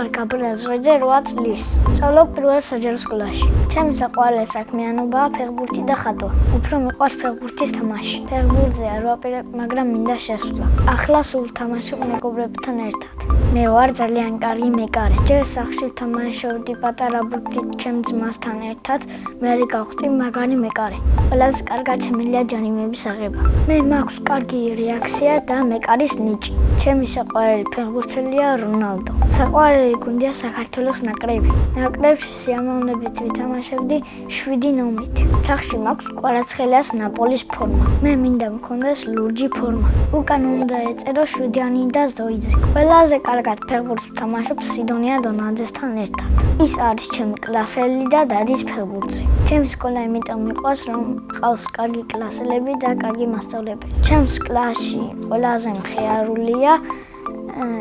ვარ გაბრიელ ზღიძე 8 წლის. სწავლობ პირველ საჯარო სკოლაში. ჩემი საყვარელი საქმიანობაა ფეხბურთი და ხატვა. უფრო მიყვარს ფეხბურთის თამაში. ფეხბურთზე არ ვაპირებ, მაგრამ მინდა შესვლა. ახლა სულ ვთამაშობ მეგობრებთან ერთად. მე ვარ ძალიან კარგი მეკარე. ჯერ სახლში ვთამაშობდი პატარა ბურთით ჩემ ძმასთან ერთად, მე გავხდი მაგარი მეკარე. ყველაზე კარგად შემიძლია ჯანიმების აღება. მე მაქვს კარგი რეაქცია და მეკარის ნიჭი. ჩემი საყვარელი ფეხბურთელია რონალდო. საყვარელი გუნდია საქართველოს ნაკრები. ნაკრებში სიამოვნებით ვითამაშებდი 7 ნომრით. სახლში მაქვს კვარაცხელიას ნაპოლის ფორმა. მე მინდა მქონდეს ლურჯი ფორმა. უკან უნდა ეწერო შვიდიანი და ზოიძე. ყველაზე კარგად ფეხბურთს ვთამაშობ სიდონია დონაძესთან ერთად. ის არის ჩემი კლასელი და დადის ფეხბურთზე. ჩემი სკოლა იმიტომ მიყვარს, რომ ყავს კარგი კლასელები და კარგი მასწავლებელი. ჩემს კლასში ყველაზე მხიარულია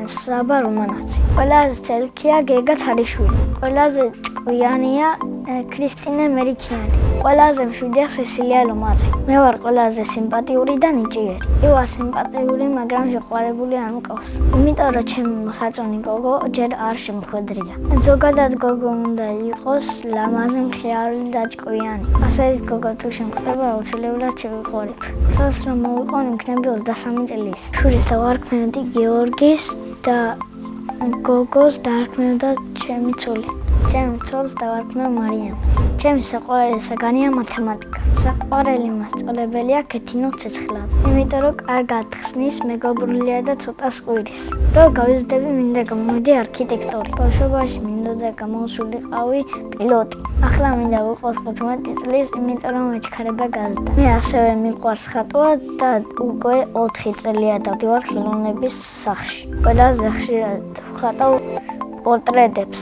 საბა რომანაცი. ყველაზე ცელქია გეგა ცარიშვილი. ყველაზე ჭკვიანია ქრისტინე მერიქიანი. ყველაზე მშვიდია სესილია ლომაძე. მე ვარ ყველაზე სიმპათიური და ნიჭიერი. მე ვარ სიმპათიური, მაგრამ შეყვარებული არ მყავს. იმიტომ რომ ჩემი მოსაწონი გოგო ჯერ არ შემხვედრია. ზოგადად გოგო უნდა იყოს ლამაზი, მხიარული და ჭკვიანი. ასეთი გოგო თუ შემხვდება, აუცილებლად შევიხორებ. წელს რომ მოვიყო, იქნები 23 წლის. შურის დავარქმევდი გეორგის და გოგოს დაარქმევდა ჩემი ცოლი. ჩემი ცოლს დავარქმევ მარიამს. ჩემი საყვარელი საგანია მათემატიკა. საყვარელი მასწავლებელია ქეთინო ცეცხლაძე. იმიტომ რომ კარგად ხსნის, მეგობრულია და ცოტა სყვირის. რო გავიზრდები, მინდა გამოვიდი არქიტექტორი. ბავშვობაში მინდოდა გამოვსულიყავი პილოტი. ახლა მინდა ვიყოს 15 წლის, იმიტომ რომ მეჩქარება გაზდა. მე ასევე მიყვარს ხატვა და უკვე 4 წელია დავდივარ ხელოვნების სახლში. ყველაზე ხშირად ვხატავ პორტრეტებს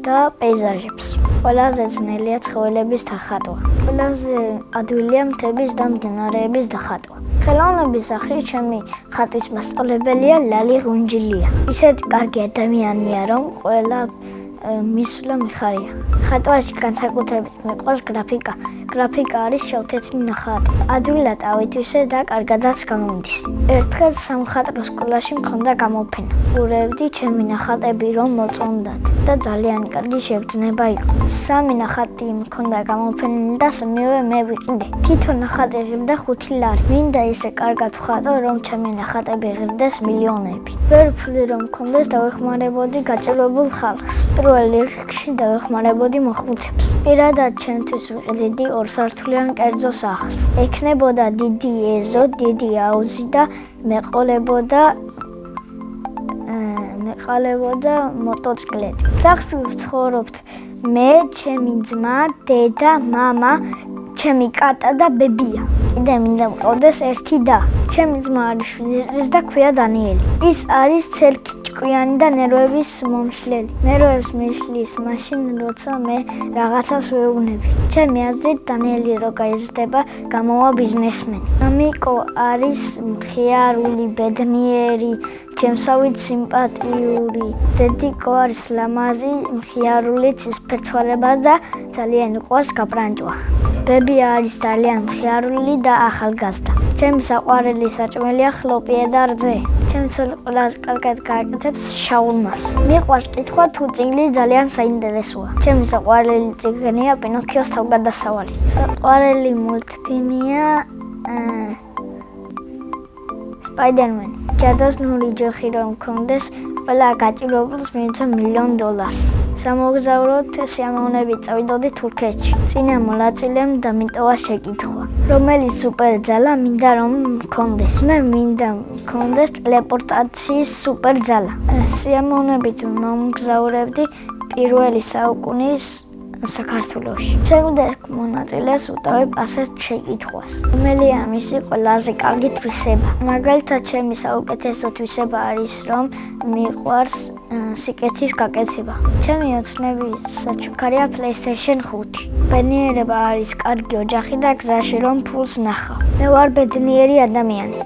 და პეიზაჟებს. ყველაზე ძნელია ცხოველების დახატვა. ყველაზე ადვილია მთების და მდინარეების დახატვა. ხელოვნების სახლში ჩემი ხატვის მასწავლებელია ლალი ღუნჯილია. ისეთი კარგი ადამიანია, რომ ყველა მისვლა მიხარია. ხატვაში განსაკუთრებით მიყვარს გრაფიკა. გრაფიკა არის შავთეთრი ნახატი. ადვილად ავითვისე და კარგადაც გამომდის. ერთხელ სამხატვრო სკოლაში მქონდა გამოფენა. ვურევდი ჩემი ნახატები რომ მოწონდათ და ძალიან კარგი შეგრძნება იყო. 3 ნახატი მქონდა გამოფენილი და სამივე მე ვიყიდე. თითო ნახატი ღირდა 5 ლარი. მინდა ისე კარგად ვხატო, რომ ჩემი ნახატები ღირდეს მილიონები. ვერ ვფლი რომ მქონდეს დავეხმარებოდი გაჭირვებულ ხალხს. პირველ რიგში დავეხმარებოდი მოხუცებს. პირადად ჩემთვის ვიყიდდი 2 სართულიან კერძო სახლს. ექნებოდა დიდი ეზო, დიდი აუზი და მეყოლებოდა მოტოციკლეტი. სახლში ვცხოვრობთ მე, ჩემი ძმა, დედა, მამა, ჩემი კატა და ბებია. კიდე მინდა მყავდეს ერთი და. ჩემი ძმა არის 7 წლის და ქვია დანიელი. ის არის ცელქი, ჭკვიანი და ნერვების მომშლელი. ნერვებს მიშლის მაშინ, როცა მე რაღაცას ვეუბნები. ჩემი აზრით, დანიელი რო გაიზრდება, გამოვა ბიზნესმენი. მამიკო არის მხიარული, ბედნიერი, ჩემსავით სიმპათიური. დედიკო არის ლამაზი, მხიარული, ცისფერცვალება და ძალიან უყვარს გაბრანჭვა. ბებია არის ძალიან მხიარული და ახალგაზრდა. ჩემი საყვარელი საჭმელია ხლოპიე და რძე. ჩემი ცოლი ყველაზე კარგად გააკეთებს შაურმას. მიყვარს კითხვა თუ წიგნი ძალიან საინტერესოა. ჩემი საყვარელი წიგნია პინოქიოს თავგადასავალი. საყვარელი მულტფილმია სპაიდერმენი. ჯადოსნური ჯოხი რომ მქონდეს, ყველა გაჭირვებულს მივიცემ $1,000,000. სამოგზაუროდ სიამოვნებით წავიდოდი თურქეთში. წინა მონაწილემ დამიტოვა შეკითხვა, რომელი სუპერძალა მინდა რომ მქონდეს. მე მინდა მქონდეს ტელეპორტაციის სუპერძალა. სიამოვნებით მომგზავრებდი პირველი საუკუნის საქართველოში. შეგვიძლია მონაწილეს ვუტოვებ ასეთ შეკითხვას. რომელია მისი ყველაზე კარგი თვისება? მაგალითად, ჩემი საუკეთესო თვისება არის, რომ მიყვარს სიკეთის გაკეთება. ჩემი ოცნების საჩუქარია PlayStation 5. ბედნიერება არის კარგი ოჯახი და გზაში რომ ფულს ნახავ. მე ვარ ბედნიერი ადამიანი.